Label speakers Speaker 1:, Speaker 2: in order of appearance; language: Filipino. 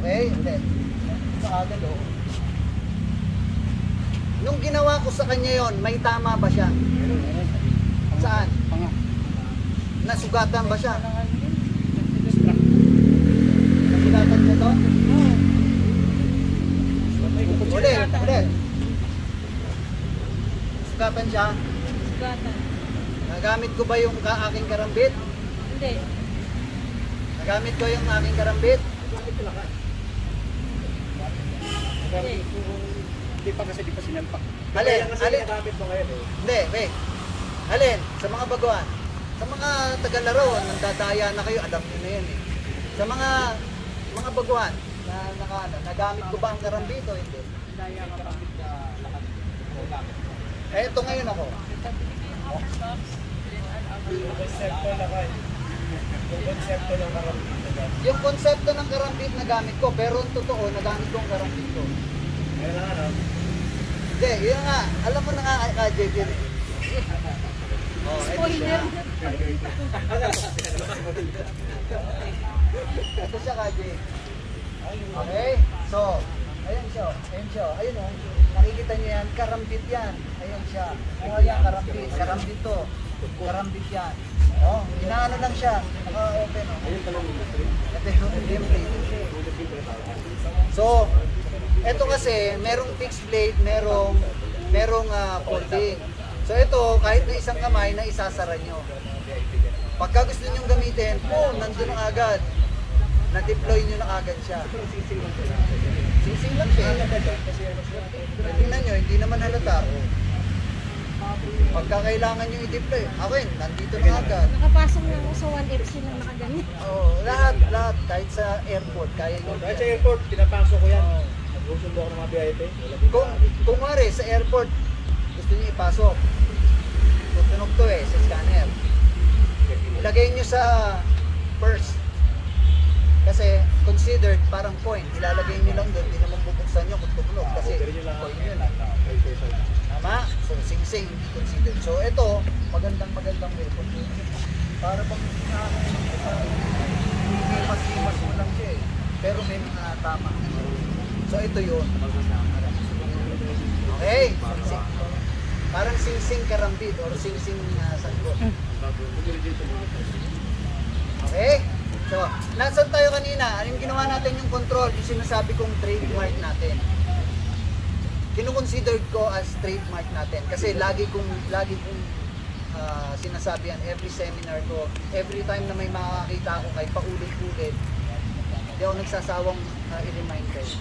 Speaker 1: Okay? Hindi. Sa agad o. Nung ginawa ko sa kanya yon, may tama ba siya? Saan? Nasugatan ba siya? Nasugatan siya to? Ulit. Sugatan siya?
Speaker 2: Sugatan.
Speaker 1: Nagamit ko ba yung aking karambit?
Speaker 2: Hindi.
Speaker 1: Nagamit ko yung aking karambit?
Speaker 3: Hindi pa kasi di pa sinampak.
Speaker 1: Alin?
Speaker 3: Nagamit mo ngayon eh.
Speaker 1: Hindi, wait. Alin? Sa mga baguhan? Sa mga tagalaro, nandadaya na kayo, alam niyo na yan eh. Sa mga baguhan, nagamit ko ba ang karambit o hindi?
Speaker 3: Daya ka karambit na lakas.
Speaker 1: Eh, ito ngayon ako.
Speaker 3: Yung konsepto na kayo. Yung konsepto ng karambit.
Speaker 1: Yung konsepto ng karambit nagamit ko, pero ang totoo, nagamit ko ang karambit ko.
Speaker 3: Ayun lang ano?
Speaker 1: Hindi, yun nga. Alam mo na nga kay JJ eh. Oh, ito siya. Ito siya KJ. Okay? So, ayan siya. Ayan siya. Ayun o. Nakikita niyo yan. Karambit yan. Ayan siya. Oh, yan. Karambit. Karambit to. Karambit yan. Oh, inaano lang siya. Naka-open o. Ito yung gameplay. So, ito kasi, merong fixed blade, merong folding. So ito, kahit na isang kamay na isasara nyo. Pagka gusto nyo gamitin, boom, nandun na agad. Na-deploy nyo na agad siya. Sing-sing lang siya. Tingnan nyo, hindi naman halata. Pagka kailangan nyo i-deploy, akin, nandito na agad.
Speaker 2: Nakapasok na ako sa 1FC na nakaganit.
Speaker 1: Oo, lahat. Kahit sa airport, kaya nyo.
Speaker 3: Kahit sa airport, pinapasok ko yan. Nagsusundo ako ng mga VIP.
Speaker 1: Kung wari, sa airport, gusto nyo ipasok. Tutunog to eh, sa scanner. Ilagay nyo sa purse. Kasi considered parang coin. Ilalagay nyo lang doon, hindi naman bubuksan nyo kung tumunog. Kasi coin yun. Tama? So sing-sing, hindi considered. So ito, magandang weapon. Para pag limas mo lang siya eh. Pero may mga tama. So ito yun. Okay? Sing-sing. Parang sing-sing karambit or sing-sing sanggo. Okay? So, nasan tayo kanina? Anong ginawa natin yung control? Yung sinasabi kong trademark natin. Kino-considered ko as trademark natin. Kasi lagi kong sinasabi yan, every seminar ko, every time na may makakita ako kay paulit-ulit, hindi ako nagsasawang i-remind kayo.